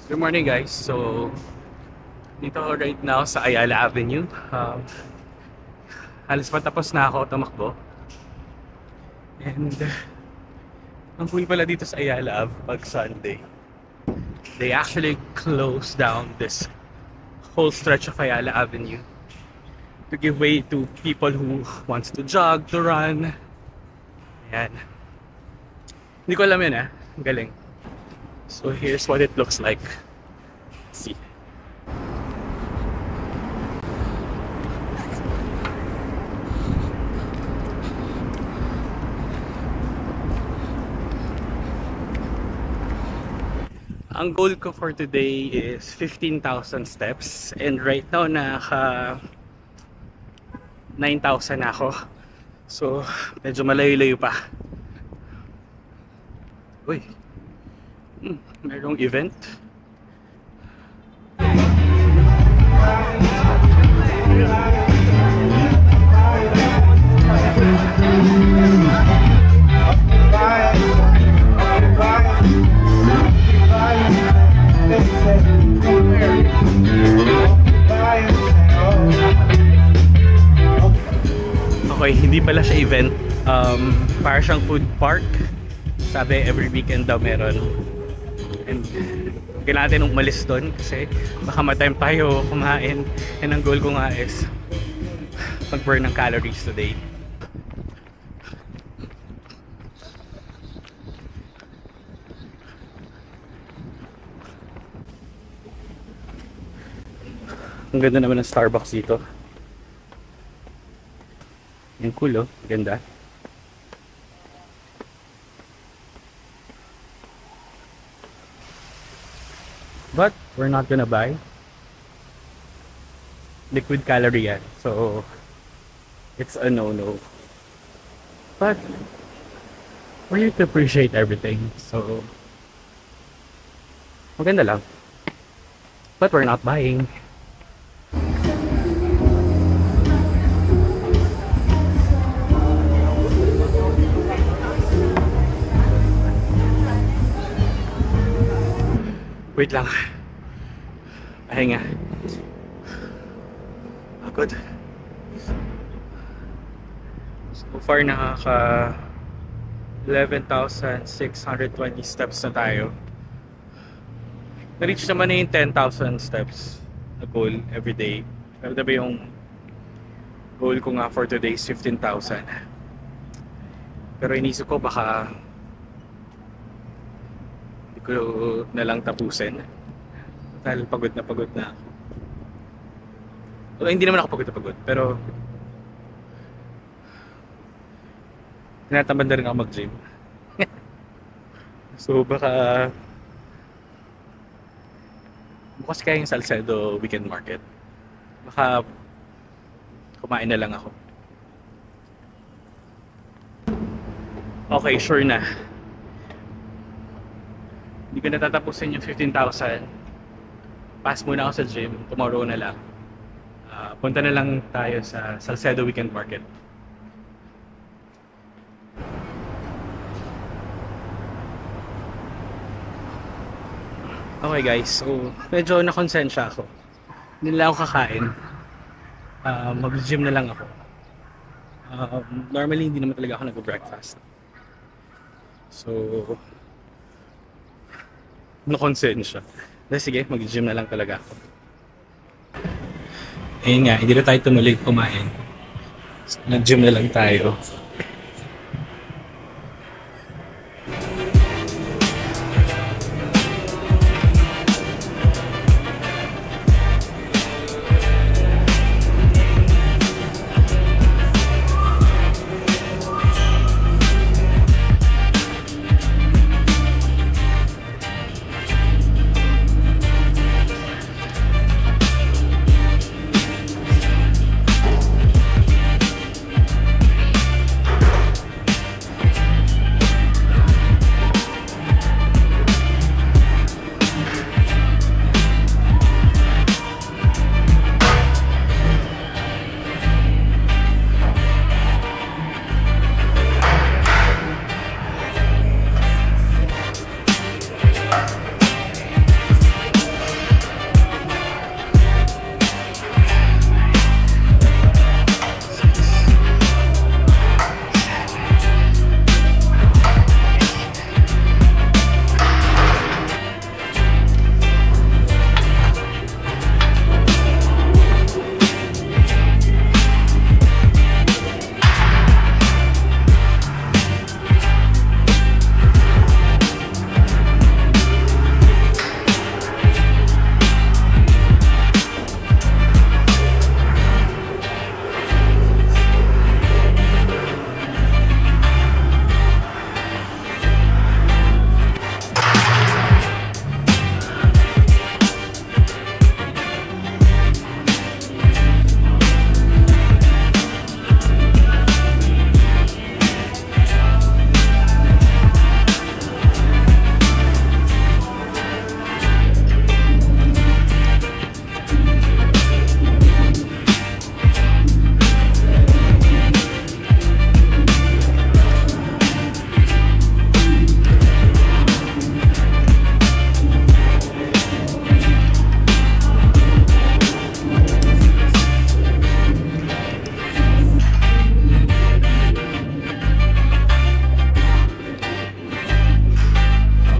Good morning, guys. So, dito ako right now sa Ayala Avenue. Halos patapos na ako tumakbo. And ang cool pala dito sa Ayala Ave pag Sunday. They actually close down this whole stretch of Ayala Avenue to give way to people who wants to jog, to run. Ayan. Hindi ko alam yun Ang galing. So here's what it looks like. Let's see. Ang goal ko for today is 15,000 steps, and right now naka 9,000 na ako. So medyo malayo-layo pa. Uy. Mayroong event. Okay, hindi pala siya event. Para siyang food park. Sabi every weekend daw meron. And kailangan natin umalis doon kasi baka ma-time tayo kumain. And ang goal ko nga is mag-burn ng calories today. Ang ganda naman ng Starbucks dito. Yung cool ganda. But we're not gonna buy. Liquid calorie yan. So it's a no-no. But we're here to appreciate everything. So maganda lang. But we're not buying. Wait lang. Pahinga. Pagod. So far nakaka 11,620 steps na tayo. Na-reach naman na yung 10,000 steps na goal every day. Pero diba yung goal ko nga for today is 15,000. Pero inisip ko baka ko na lang tapusin. Dahil pagod na ako. Well, hindi naman ako pagod na pagod, pero tinatamad na rin ako mag-gym. So baka bukas kaya yung Salcedo Weekend Market. Baka kumain na lang ako. Okay, sure na. Hindi ko natatapusin yung 15,000. Pass muna ako sa gym. Tomorrow na lang. Punta na lang tayo sa Salcedo Weekend Market. Okay guys, so medyo nakonsensya ako. Hindi lang ako kakain. Mag-gym na lang ako. Normally hindi naman talaga ako nag-breakfast. So nakonsensya. Sige, mag-gym na lang talaga ako. Ayun nga, hindi na tayo tumuloy kumain. So, nag-gym na lang tayo.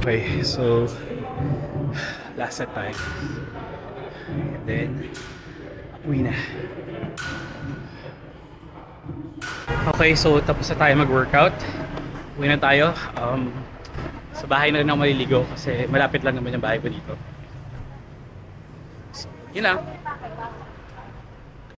Okay, so last set tayo. And then, uwi na. Okay, so tapos na tayo mag-workout. Uwi na tayo. Sa bahay na rin ako maliligo kasi malapit lang naman yung bahay ko dito. So, yun lang.